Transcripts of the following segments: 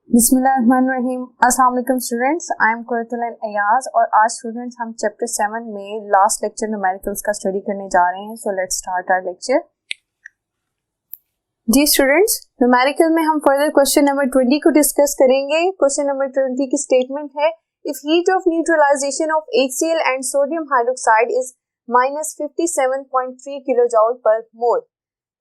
बिस्मिल्लाहिर्रहमानिर्रहीम। अस्सलाम वालेकुम students, I am Qurratul Ayaz और आज स्टूडेंट्स हम चैप्टर 7 में लास्ट लेक्चर न्यूमेरिकल्स का स्टडी करने जा रहे हैं। So let's start our lecture. जी स्टूडेंट्स, न्यूमेरिकल में हम फर्दर क्वेश्चन नंबर 20 को डिस्कस करेंगे। क्वेश्चन नंबर 20 की स्टेटमेंट है, if heat of neutralization of HCl and sodium hydroxide is -57.3 kilo joule per mole,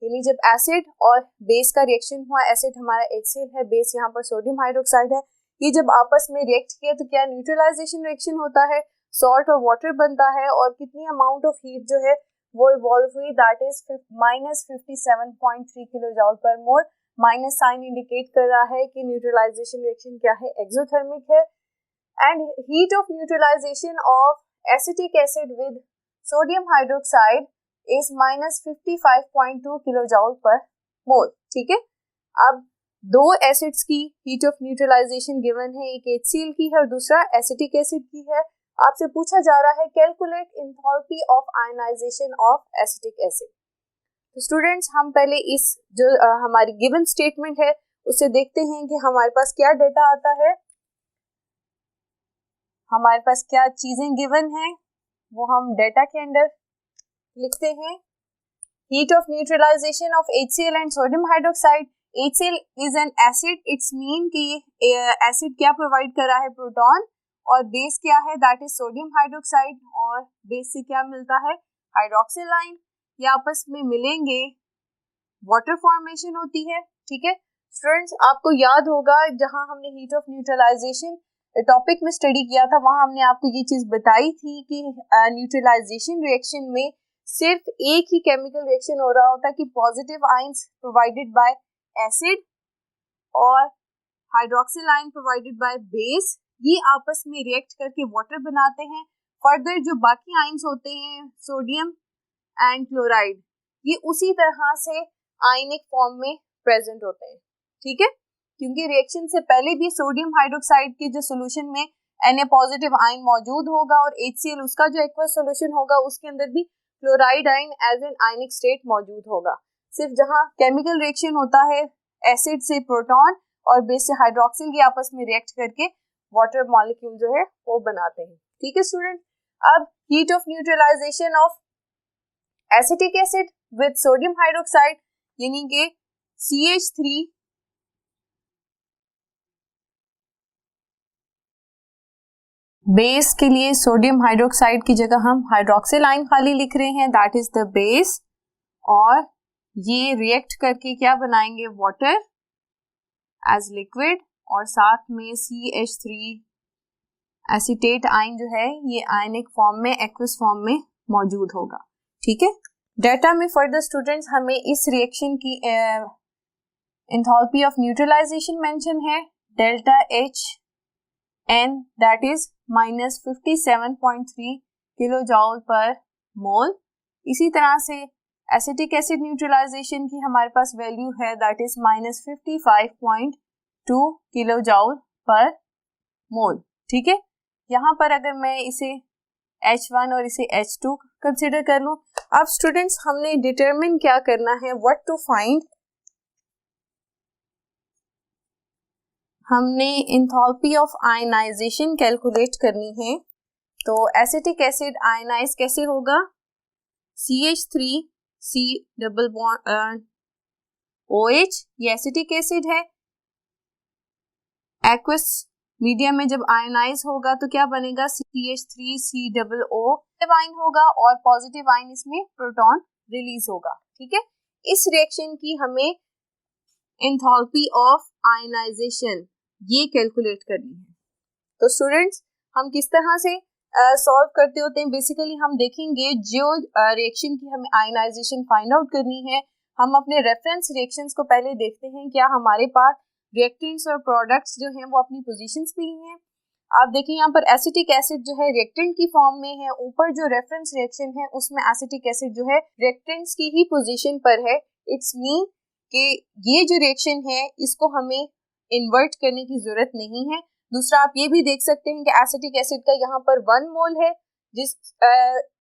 यानी जब एसिड और बेस का रिएक्शन हुआ, एसिड हमारा HCl है, बेस यहाँ पर सोडियम हाइड्रोक्साइड है, ये जब आपस में रिएक्ट किया तो क्या न्यूट्रलाइजेशन रिएक्शन होता है, सॉल्ट और वाटर बनता है और कितनी अमाउंट ऑफ हीट जो है वो इवॉल्व हुई, that is -57.3 kilo joule per mole. Minus sign indicate कर रहा है कि न्यूट्रलाइजेशन रिएक्शन क्या है, एक्सोथर्मिक है। And heat of neutralization of acetic acid with sodium hydroxide is -55.2 kilo joule per mole. ठीक है, अब दो एसिड्स की हीट ऑफ न्यूट्रलाइजेशन गिवन है, एक HCl की है और दूसरा एसिटिक एसिड की है। आपसे पूछा जा रहा है calculate enthalpy of ionization of acetic acid. तो स्टूडेंट्स हम पहले इस जो हमारी गिवन स्टेटमेंट है उसे देखते हैं कि हमारे पास क्या डेटा आता है, हमारे पास क्या चीजें गिवन है वो हम डेटा के अंदर लिखते हैं। Heat of neutralization of HCl and sodium hydroxide. HCl is an acid, it's mean कि एसिड क्या प्रोवाइड कर रहा है, प्रोटॉन, और बेस क्या है, दैट इज सोडियम हाइड्रोक्साइड, और बेस से क्या मिलता है, हाइड्रोक्सिल आयन। ये आपस में मिलेंगे, वाटर फॉर्मेशन होती है। ठीक है स्टूडेंट्स, आपको याद होगा जहां हमने हीट ऑफ न्यूट्रलाइजेशन टॉपिक में स्टडी किया था वहां हमने आपको ये चीज बताई थी कि न्यूट्रलाइजेशन रिएक्शन में सिर्फ एक ही केमिकल रिएक्शन हो रहा होता है कि positive ions provided by acid और hydroxyl ion provided by base, ये आपस में रिएक्ट करके वाटर बनाते हैं। फर्दर जो बाकी आयंस होते हैं, सोडियम एंड क्लोराइड, ये उसी तरह से आयनिक फॉर्म में प्रेजेंट होते हैं। ठीक है, क्योंकि रिएक्शन से पहले भी सोडियम हाइड्रोक्साइड के जो सोल्यूशन में Na पॉजिटिव आयन मौजूद होगा और HCl उसका जो एक्वस सोल्यूशन होगा उसके अंदर भी chloride ion as an ionic state मौजूद होगा। सिर्फ जहां केमिकल रिएक्शन होता है एसिड से प्रोटॉन और बेस से हाइड्रोक्सिल, ये आपस में रिएक्ट करके वाटर मॉलिक्यूल जो है वो बनाते हैं। ठीक है स्टूडेंट, अब heat of neutralization of acetic acid with sodium hydroxide, यानी कि CH3 बेस के लिए सोडियम हाइड्रोक्साइड की जगह हम हाइड्रोक्सिल आयन खाली लिख रहे हैं, दैट इज द बेस, और ये रिएक्ट करके क्या बनाएंगे, वाटर एज लिक्विड, और साथ में CH3 एसीटेट आयन जो है ये आयनिक फॉर्म में, एक्वस फॉर्म में मौजूद होगा। ठीक है, डेटा में फर्दर स्टूडेंट्स हमें इस रिएक्शन की एंथैल्पी ऑफ न्यूट्रलाइजेशन मेंशन है, delta HN that is -57.3 kilo joule per mole. इसी तरह से एसिटिक एसिड न्यूट्रलाइजेशन की हमारे पास वैल्यू है, that is -55.2 kilo joule per mole. ठीक है, यहाँ पर अगर मैं इसे H1 और इसे H2 कंसिडर कर लूं, अब स्टूडेंट्स हमने डिटरमिन क्या करना है, व्हाट टू फाइंड, हमने एंथैल्पी ऑफ आयनाइजेशन कैलकुलेट करनी है। तो एसिटिक एसिड आयनाइज कैसे होगा, CH3C डबल बॉन्ड OH, ये एसिटिक एसिड है, एक्वस मीडियम में जब आयनाइज होगा तो क्या बनेगा, CH3C डबल O आयन होगा और पॉजिटिव आयन इसमें प्रोटॉन रिलीज होगा। ठीक है, इस रिएक्शन की हमें एंथैल्पी ऑफ आयनाइजेशन ये कैलकुलेट करनी है। तो स्टूडेंट्स हम किस तरह से सॉल्व करते होते हैं, बेसिकली हम देखेंगे जो रिएक्शन की हमें आयनाइजेशन फाइंड आउट करनी है, हम अपने रेफरेंस रिएक्शंस को पहले देखते हैं क्या हमारे पास रिएक्टेंट्स और प्रोडक्ट्स जो हैं वो अपनी पोजीशंस पे ही हैं। आप देखिए यहाँ पर एसिटिक एसिड जो है रिएक्टेंट की फॉर्म में है, ऊपर जो रेफरेंस रिएक्शन है उसमें एसिटिक एसिड जो है रिएक्टेंट्स की ही पोजीशन पर है। इट्स मीन कि ये जो रिएक्शन है इसको हमें इन्वर्ट करने की जरूरत नहीं है। दूसरा आप ये भी देख सकते हैं कि एसिटिक एसिड का यहाँ पर 1 मोल है, जिस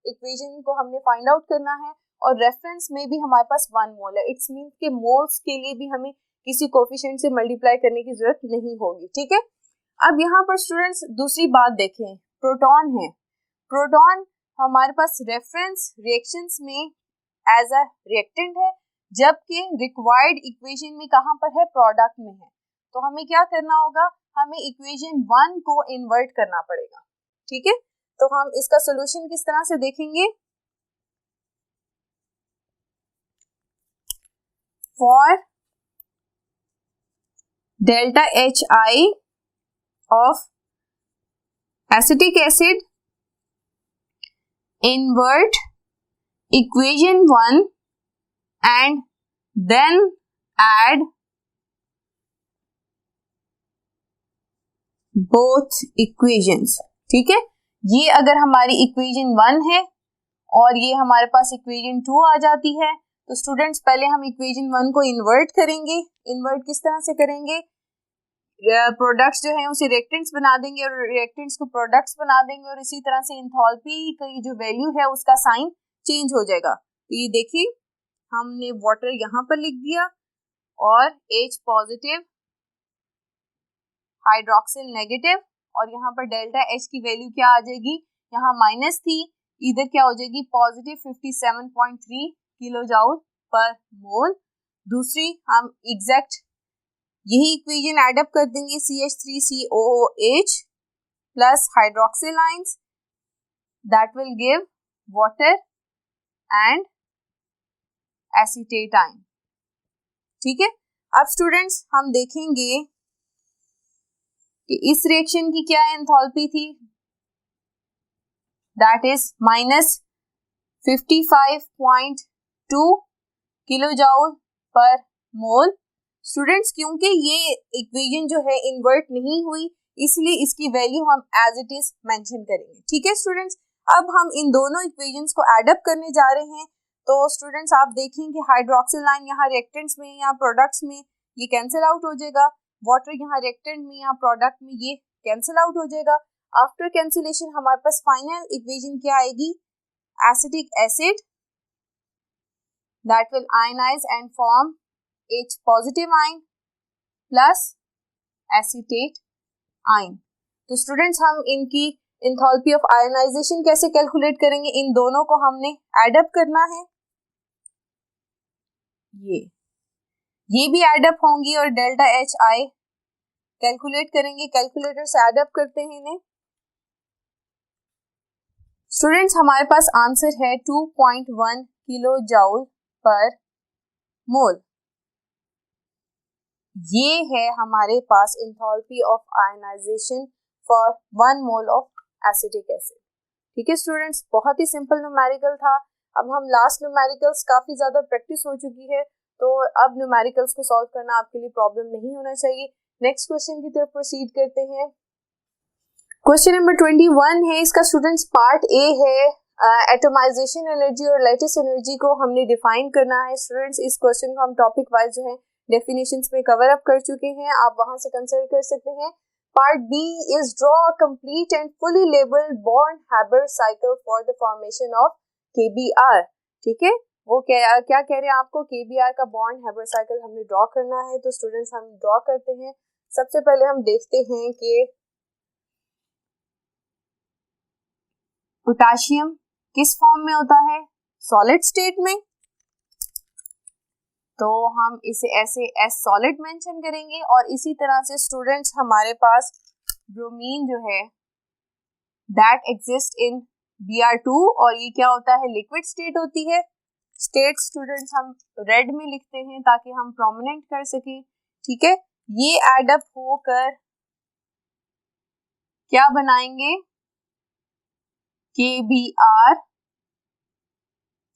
इक्वेशन को हमने फाइंड आउट करना है, और रेफरेंस में भी हमारे पास 1 मोल है। इट्स मीन के मोल्स के लिए भी हमें किसी कोफिशिएंट से मल्टीप्लाई करने की जरूरत नहीं होगी, ठीक है। अब यहाँ पर स्टूडेंट्स दूसरी बात देखें, प्रोटॉन है। प्रोटॉन हमारे पास रेफरेंस रिएक्शंस में एज अ रिएक्टेंट है, जबकि रिक्वायर्ड इक्वेशन में कहाँ पर है, प्रोडक्ट में है। तो हमें क्या करना होगा, हमें इक्वेशन 1 को इन्वर्ट करना पड़ेगा, ठीक है। तो हम इसका सॉल्यूशन किस तरह से देखेंगे, for delta HI of acetic acid, invert equation 1 and then add both equations, ठीक है। ये अगर हमारी इक्वेशन 1 है और ये हमारे पास इक्वेशन 2 आ जाती है, तो स्टूडेंट्स पहले हम इक्वेशन 1 को इन्वर्ट करेंगे। इन्वर्ट किस तरह से करेंगे, प्रोडक्ट्स जो हैं उसे रिएक्टेंट्स बना देंगे और रिएक्टेंट्स को प्रोडक्ट्स बना देंगे, और इसी तरह से एंथैल्पी की जो वैल्यू है उसका साइन चेंज हो जाएगा। तो ये देखिए हमने वाटर यहाँ पर लिख दिया और H पॉजिटिव, हाइड्रोक्सिल नेगेटिव, और यहाँ पर डेल्टा H की वैल्यू क्या आ जाएगी, यहाँ माइनस थी, इधर क्या हो जाएगी पॉजिटिव 57.3 किलो जूल पर मोल। दूसरी हम एग्जैक्ट यही इक्वेशन एड अप कर देंगे, CH3COOH plus hydroxyl ions, that will give water and acetate ion, ठीक है। अब स्टूडेंट्स हम देखेंगे कि इस रिएक्शन की क्या एंथैल्पी थी, that is minus 55.2 kilo joule per mole. Students क्योंकि ये इक्वेशन जो है इन्वर्ट नहीं हुई, इसलिए इसकी वैल्यू हम एज इट इज मेंशन करेंगे, ठीक है स्टूडेंट्स। अब हम इन दोनों इक्वेशंस को एड अप करने जा रहे हैं। तो स्टूडेंट्स आप देखें कि हाइड्रोक्सिल आयन यहाँ रिएक्टेंट्स में या प्रोडक्ट्स में ये कैंसिल आउट हो जाएगा, वाटर यहाँ रिएक्टेंट में या प्रोडक्ट में ये कैंसिल आउट हो जाएगा। आफ्टर कैंसिलेशन हमारे पास फाइनल इक्वेशन क्या आएगी, acetic acid that will ionize and form H positive ion plus acetate ion. तो स्टूडेंट्स हम इनकी एंथैल्पी ऑफ आयनाइजेशन कैसे कैलकुलेट करेंगे, इन दोनों को हमने एड अप करना है, ये भी एड अप होंगी और डेल्टा HI कैलकुलेट करेंगे। कैलकुलेटर से एड अप करते हैं इन्हें। स्टूडेंट्स हमारे पास आंसर है 2.1 किलो जूल पर मोल। ये है हमारे पास enthalpy of ionization for 1 mole of acetic acid, ठीक है स्टूडेंट्स। बहुत ही सिंपल न्यूमेरिकल था। अब हम लास्ट न्यूमेरिकल्स काफी ज्यादा प्रैक्टिस हो चुकी है, तो अब न्यूमेरिकल्स को सॉल्व करना आपके लिए प्रॉब्लम नहीं होना चाहिए। नेक्स्ट क्वेश्चन की तरफ प्रोसीड करते हैं। क्वेश्चन नंबर 21 है, इसका स्टूडेंट्स पार्ट ए है, एटमाइजेशन एनर्जी और लैटिस एनर्जी को हमने डिफाइन करना है। स्टूडेंट्स इस क्वेश्चन को हम टॉपिक वाइज जो है डेफिनेशंस में कवर अप कर चुके हैं, आप वहां से कंसल्ट कर सकते हैं। Part B is draw a complete and fully labelled Born Haber cycle for the formation of KBr, ठीक है। वो क्या कह रहे हैं आपको, KBr का बॉर्न-हैबर साइकिल हमने ड्रॉ करना है। तो स्टूडेंट्स हम ड्रॉ करते हैं। सबसे पहले हम देखते हैं कि पोटेशियम किस फॉर्म में होता है, सॉलिड स्टेट में, तो हम इसे ऐसे एस सॉलिड मेंशन करेंगे। और इसी तरह से स्टूडेंट्स हमारे पास ब्रोमीन जो है दैट एग्जिस्ट इन Br2, और ये क्या होता है, लिक्विड स्टेट होती है। स्टेट स्टूडेंट्स हम रेड में लिखते हैं ताकि हम प्रोमिनेंट कर सकें, ठीक है। ये एड अप होकर क्या बनाएंगे, KBr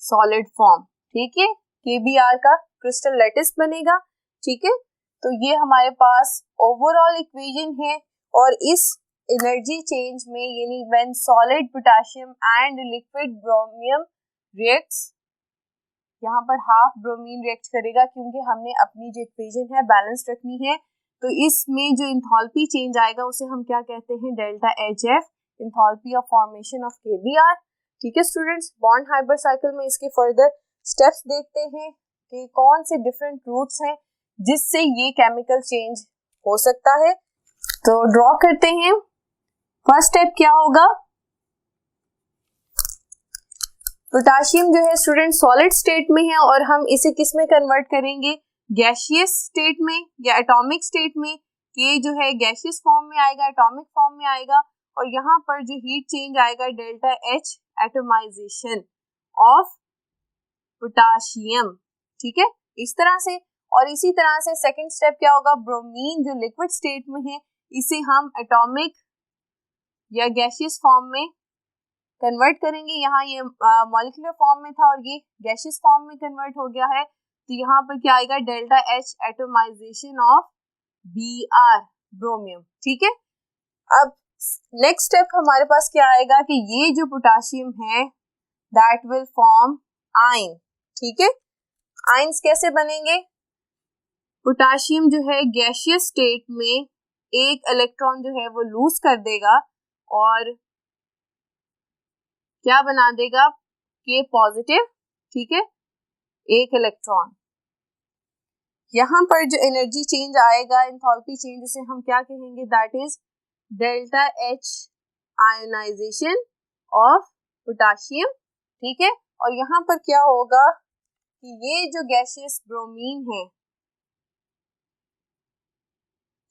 सॉलिड फॉर्म, ठीक है। KBr का क्रिस्टल लैटिस बनेगा, ठीक है। तो ये हमारे पास ओवरऑल इक्वेशन है। और इस एनर्जी चेंज में यानी when solid potassium and liquid ब्रोमियम reacts, यहाँ पर हाफ ब्रोमीन रिएक्ट करेगा क्योंकि हमने अपनी जो इक्वेशन है बैलेंस रखनी है। तो इसमें जो एंथैल्पी चेंज आएगा उसे हम क्या कहते हैं, delta HF, enthalpy of formation of KBr, ठीक है स्टूडेंट्स। बॉर्न-हाइबर साइकिल में इसके फर्दर स्टेप्स देखते हैं कि कौन से डिफरेंट रूट्स हैं जिससे ये केमिकल चेंज हो सकता है। तो ड्रॉ करते हैं। फर्स्ट स्टेप क्या होगा, पोटाशियम जो है स्टूडेंट सॉलिड स्टेट में है और हम इसे किस में कन्वर्ट करेंगे, गैसियस स्टेट में या एटॉमिक स्टेट में। के जो है गैसियस फॉर्म में आएगा, एटॉमिक फॉर्म में आएगा और यहाँ पर जो हीट चेंज आएगा delta H, atomization of potassium, ठीक है, इस तरह से। और इसी तरह से सेकंड स्टेप क्या होगा, ब्रोमीन जो लिक्विड स्टेट में है इसे हम एटॉमिक या गैसियस फॉर्म में कन्वर्ट करेंगे। यहाँ ये मॉलिक्यूलर फॉर्म में था और ये गैसियस फॉर्म में कन्वर्ट हो गया है, तो यहाँ पर क्या आएगा, delta H, atomization of B R, bromine, ठीक है। अब नेक्स्ट स्टेप हमारे पास क्या आएगा कि ये जो पोटाशियम है दैट विल फॉर्म आयन, ठीक है। आयंस कैसे बनेंगे, पोटाशियम जो है गैसियस स्टेट में एक इलेक्ट्रॉन जो है वो लूज कर देगा और क्या बना देगा, के पॉजिटिव, ठीक है, एक इलेक्ट्रॉन। यहाँ पर जो एनर्जी चेंज आएगा, एंथैल्पी चेंज, उसे हम क्या कहेंगे, that is delta H ionization of potassium, ठीक है। और यहाँ पर क्या होगा कि ये जो गैसियस ब्रोमीन है,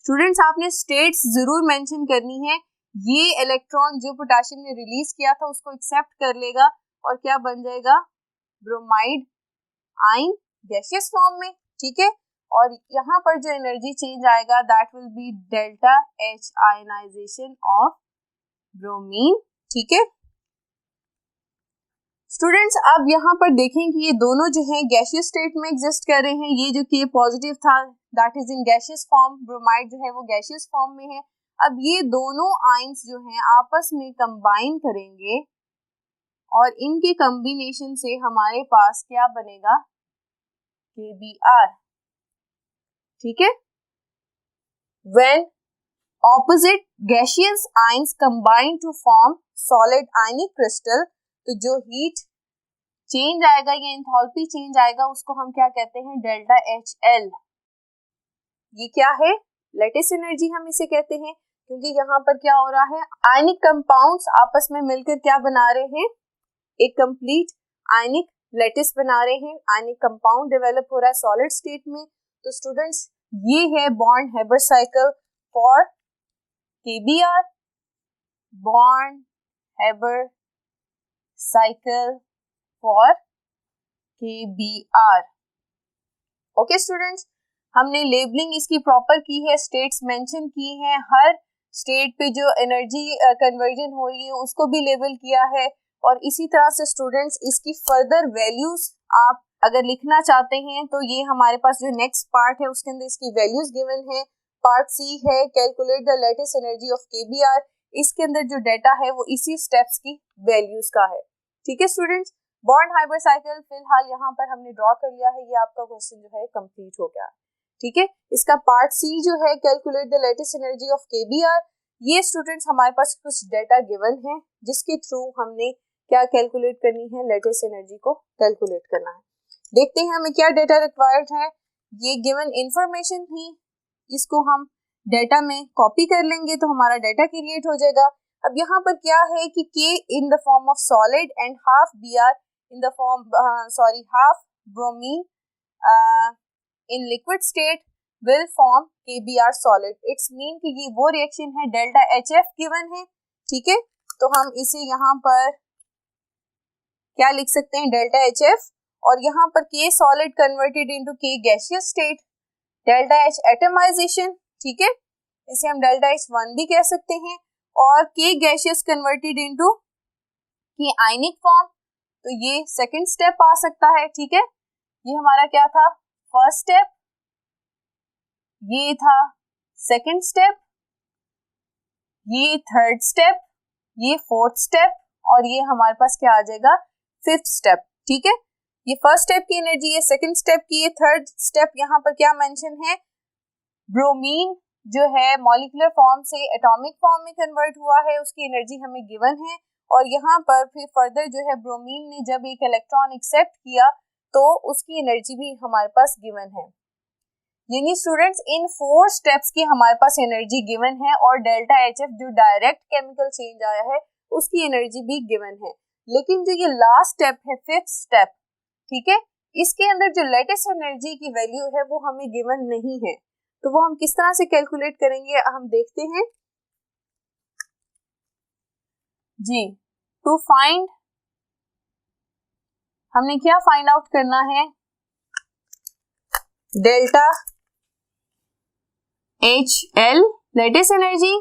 स्टूडेंट्स आपने स्टेट्स जरूर मेंशन करनी है, ये इलेक्ट्रॉन जो पोटाशियम ने रिलीज किया था उसको एक्सेप्ट कर लेगा और क्या बन जाएगा, ब्रोमाइड आयन गैसियस फॉर्म में, ठीक है। और यहाँ पर जो एनर्जी चेंज आएगा that will be delta H ionization of bromine, ठीक है। स्टूडेंट्स अब यहाँ पर देखें कि ये दोनों जो हैं गैसियस स्टेट में एग्जिस्ट कर रहे हैं। ये जो के पॉजिटिव था that is in gaseous form, bromide जो है वो गैसियस फॉर्म में है। अब ये दोनों आयंस जो हैं आपस में कंबाइन करेंगे और इनके कॉम्बिनेशन से हमारे पास क्या बनेगा, KBr, ठीक है। When opposite gaseous ions combine to form solid ionic crystal, तो जो हीट चेंज आएगा या एंथैल्पी चेंज आएगा उसको हम क्या कहते हैं, डेल्टा HL। ये क्या है, लैटिस एनर्जी हम इसे कहते हैं, क्योंकि यहाँ पर क्या हो रहा है, आयनिक कंपाउंड्स आपस में मिलकर क्या बना रहे हैं, एक कंप्लीट आयनिक लैटिस बना रहे हैं। आयनिक कंपाउंड डेवलप हो रहा है सॉलिड स्टेट में। तो स्टूडेंट्स ये है bond Haber cycle for KBr, bond Haber cycle for KBr। Okay students, हमने लेबलिंग इसकी प्रॉपर की है, स्टेट्स मेंशन की हैं, हर स्टेट पे जो एनर्जी कन्वर्जन हो रही है उसको भी लेबल किया है। और इसी तरह से स्टूडेंट्स इसकी फर्दर वैल्यूज आप अगर लिखना चाहते हैं तो ये हमारे पास जो नेक्स्ट पार्ट है उसके अंदर इसकी वैल्यूज गिवन है। पार्ट सी है calculate the latest energy of KBr। इसके अंदर जो डाटा है वो इसी स्टेप्स की वैल्यूज का है, ठीक है स्टूडेंट्स। बॉन्ड हाइबर साइकिल फिलहाल यहाँ पर हमने ड्रॉ कर लिया है, ये आपका क्वेश्चन जो है कंप्लीट हो गया, ठीक है। इसका पार्ट सी जो है calculate the latest energy of KBr, ये स्टूडेंट्स हमारे पास कुछ डाटा गिवन है जिसके थ्रू हमने क्या कैलकुलेट करनी है, लेटेस्ट एनर्जी को कैलकुलेट करना है। देखते हैं हमें क्या डाटा रिक्वायर्ड है। ये गिवन इंफॉर्मेशन थी, इसको हम डाटा में कॉपी कर लेंगे तो हमारा डाटा क्रिएट हो जाएगा। अब यहाँ पर क्या है कि K in the form of solid and half Br in the form half bromine in liquid state will form KBr solid. It's mean कि ये वो रिएक्शन है, डेल्टा HF गिवन है, ठीक है। तो हम इसे यहाँ पर क्या लिख सकते हैं, डेल्टा HF, और यहाँ पर K solid converted into K gaseous state, delta H atomization, ठीक है, इसे हम डेल्टा H1 भी कह सकते हैं, और K gaseous converted into K ionic form, तो ये सेकंड स्टेप आ सकता है, ठीक है। ये हमारा क्या था, फर्स्ट स्टेप, ये था सेकंड स्टेप, ये थर्ड स्टेप, ये फोर्थ स्टेप, और ये हमारे पास क्या आ जाएगा, फिफ्थ स्टेप, ठीक है। ये फर्स्ट स्टेप की एनर्जी है, सेकंड स्टेप की, ये थर्ड स्टेप। यहाँ पर क्या मेंशन है, ब्रोमीन जो है मॉलिक्यूलर फॉर्म से एटॉमिक फॉर्म में कन्वर्ट हुआ है, उसकी एनर्जी हमें गिवन है। और यहाँ पर फिर फर्दर जो है ब्रोमीन ने जब एक इलेक्ट्रॉन एक्सेप्ट किया तो उसकी एनर्जी भी हमारे पास गिवन है। यानी स्टूडेंट्स इन 4 स्टेप्स की हमारे पास एनर्जी गिवन है और डेल्टा एच एफ जो डायरेक्ट केमिकल चेंज आया है उसकी एनर्जी भी गिवन है। लेकिन जो ये लास्ट स्टेप है, 5th स्टेप, ठीक है, इसके अंदर जो लेटेस्ट एनर्जी की वैल्यू है वो हमें गिवन नहीं है, तो वो हम किस तरह से कैलकुलेट करेंगे हम देखते हैं जी। टू फाइंड, हमने क्या फाइंड आउट करना है, delta H L latest energy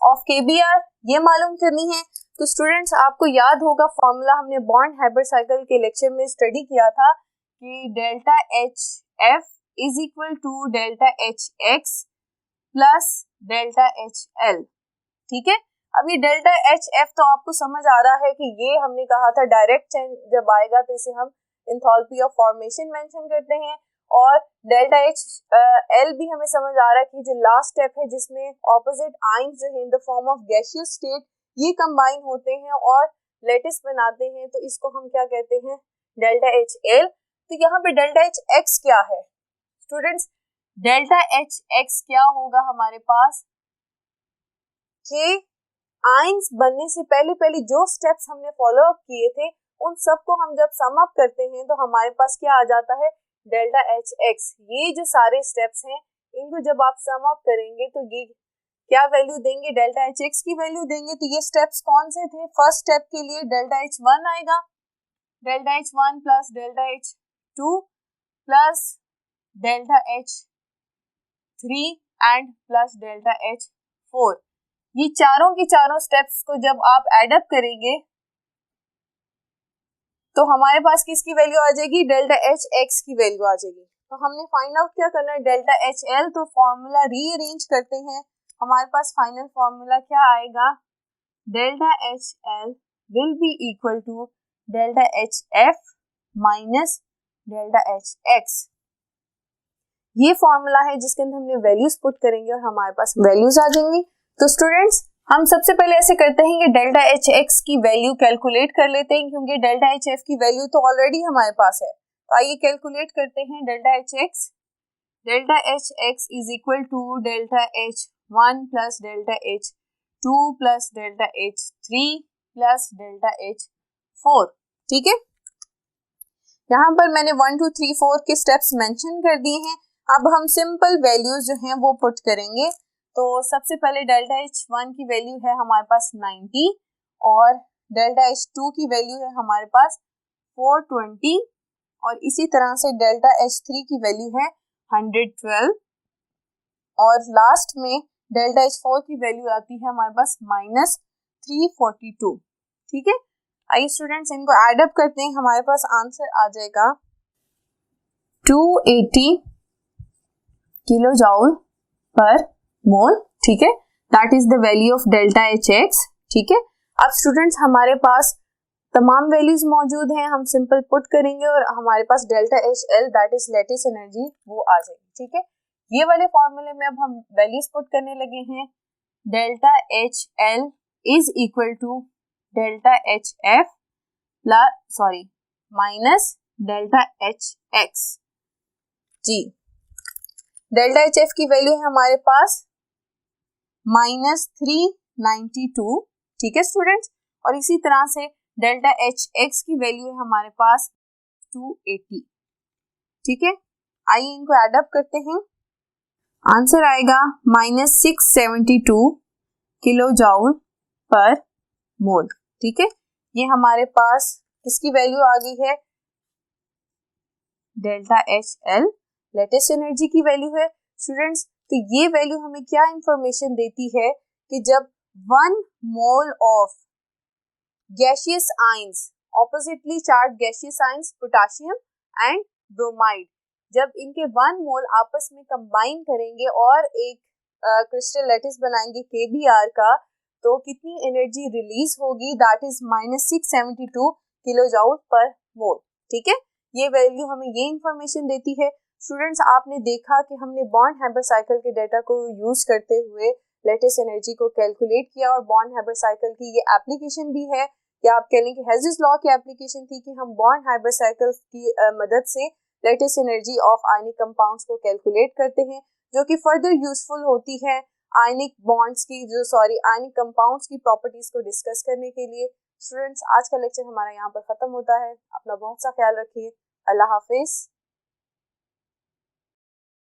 of KBr ये मालूम करनी है। तो स्टूडेंट्स आपको याद होगा फॉर्मूला हमने बॉर्न-हाइबर साइकिल के लेक्चर में स्टडी किया था कि delta H F is equal to delta H X plus delta H L, ठीक है। अब ये डेल्टा एच एफ तो आपको समझ आ रहा है कि ये हमने कहा था डायरेक्ट चेंज जब आएगा तो इसे हम एंथैल्पी ऑफ फॉर्मेशन मेंशन करते हैं, और डेल्टा एच एल भी हमें समझ आ रहा है कि जो लास्ट स्टेप है जिसमें ऑपोजिट आयंस जो है in the form of gaseous state ये कंबाइन होते हैं और लेटिस बनाते हैं, तो इसको हम क्या कहते हैं, डेल्टा एच एल। तो यहाँ पे डेल्टा एच एक्स क्या है स्टूडेंट्स, डेल्टा एच एक्स क्या होगा हमारे पास कि आयंस बनने से पहले जो स्टेप्स हमने फॉलो अप किए थे उन सबको हम जब सम अप करते हैं तो हमारे पास क्या आ जाता है, डेल्टा एच एक्स। ये जो सारे स्टेप्स हैं इनको जब आप सम अप करेंगे तो ये क्या वैल्यू देंगे, डेल्टा एच एक्स की वैल्यू देंगे। तो ये स्टेप्स कौन से थे, फर्स्ट स्टेप के लिए डेल्टा एच वन आएगा, delta H one plus delta H two plus delta H three and plus delta H four. ये चारों की चारों स्टेप्स को जब आप एडअप करेंगे तो हमारे पास किसकी वैल्यू आ जाएगी, डेल्टा एच एक्स की वैल्यू आ जाएगी। तो हमने फाइंड आउट क्या करना है, डेल्टा एच एल। तो फॉर्मूला रीअरेंज करते हैं, हमारे पास फाइनल फॉर्मूला क्या आएगा, delta H L will be equal to delta H F minus delta H X. ये फॉर्मूला है जिसके अंदर हमने वैल्यूज पुट करेंगे और हमारे पास वैल्यूज आ जाएंगी। तो स्टूडेंट्स हम सबसे पहले ऐसे करते हैं कि डेल्टा एच एक्स की वैल्यू कैलकुलेट कर लेते हैं, क्योंकि डेल्टा एच एफ की वैल्यू तो ऑलरेडी हमारे पास है। तो आइए कैलकुलेट करते हैं delta H X. Delta H X is equal to delta H one plus delta H two plus delta H three plus delta H four, ठीक है। यहाँ पर मैंने 1 2 3 4 के स्टेप्स मेंशन कर दिए हैं। अब हम सिंपल वैल्यूज जो हैं वो पुट करेंगे। तो सबसे पहले डेल्टा एच वन की वैल्यू है हमारे पास 90 और डेल्टा एच टू की वैल्यू है हमारे पास 420 और इसी तरह से डेल्टा एच थ्री की वैल्यू है 112 और लास्ट में डेल्टा एच फोर की वैल्यू आती है हमारे पास -342, ठीक है। आइए स्टूडेंट्स इनको एडअप करते हैं, हमारे पास आंसर आ जाएगा 280 किलो जूल पर मोल, ठीक है। That is the value of delta H x, ठीक है। अब स्टूडेंट्स हमारे पास तमाम वैल्यूज मौजूद हैं, हम सिंपल पुट करेंगे और हमारे पास delta H L that is lattice energy वो आ जाएगी, ठीक है। ये वाले फॉर्मूले में अब हम वैल्यूज पुट करने लगे हैं। Delta H L is equal to delta H F plus minus delta H X G. Delta H F की वैल्यू है हमारे पास -392, ठीक है स्टूडेंट्स। और इसी तरह से डेल्टा एच एक्स की वैल्यू है हमारे पास 280, ठीक है। आइए इनको एडअप करते हैं, आंसर आएगा -672 किलो जूल पर मोल, ठीक है। ये हमारे पास किसकी वैल्यू आ गई है, delta H L latest energy की वैल्यू है स्टूडेंट्स। तो ये वैल्यू हमें क्या इंफॉर्मेशन देती है कि जब 1 mole of gaseous ions, oppositely charge gaseous ions potassium and bromide, जब इनके 1 मोल आपस में कंबाइन करेंगे और एक क्रिस्टल लैटिस बनाएंगे केबीआर का, तो कितनी एनर्जी रिलीज होगी, that is -672 kilo joule per mole, ठीक है। ये वैल्यू हमें ये इंफॉर्मेशन देती है। स्टूडेंट्स आपने देखा कि हमने बॉर्न-हाइबर साइकिल के डेटा को यूज करते हुए लेटेस्ट एनर्जी को कैलकुलेट किया और बॉर्न-हाइबर साइकिल की ये एप्लीकेशन भी है, या आप कह लें कि हेज़ेस लॉ की एप्लीकेशन थी कि हम बॉर्न-हाइबर साइकिल की मदद से latest energy of ionic compounds को कैलकुलेट करते हैं, जो कि फर्दर यूजफुल होती है आयनिक बॉन्ड्स की आयनिक कंपाउंड्स की प्रॉपर्टीज को डिस्कस करने के लिए। स्टूडेंट्स, आज का लेक्चर हमारा यहाँ पर खत्म होता है। अपना बहुत सा ख्याल रखिए। अल्लाह हाफिज।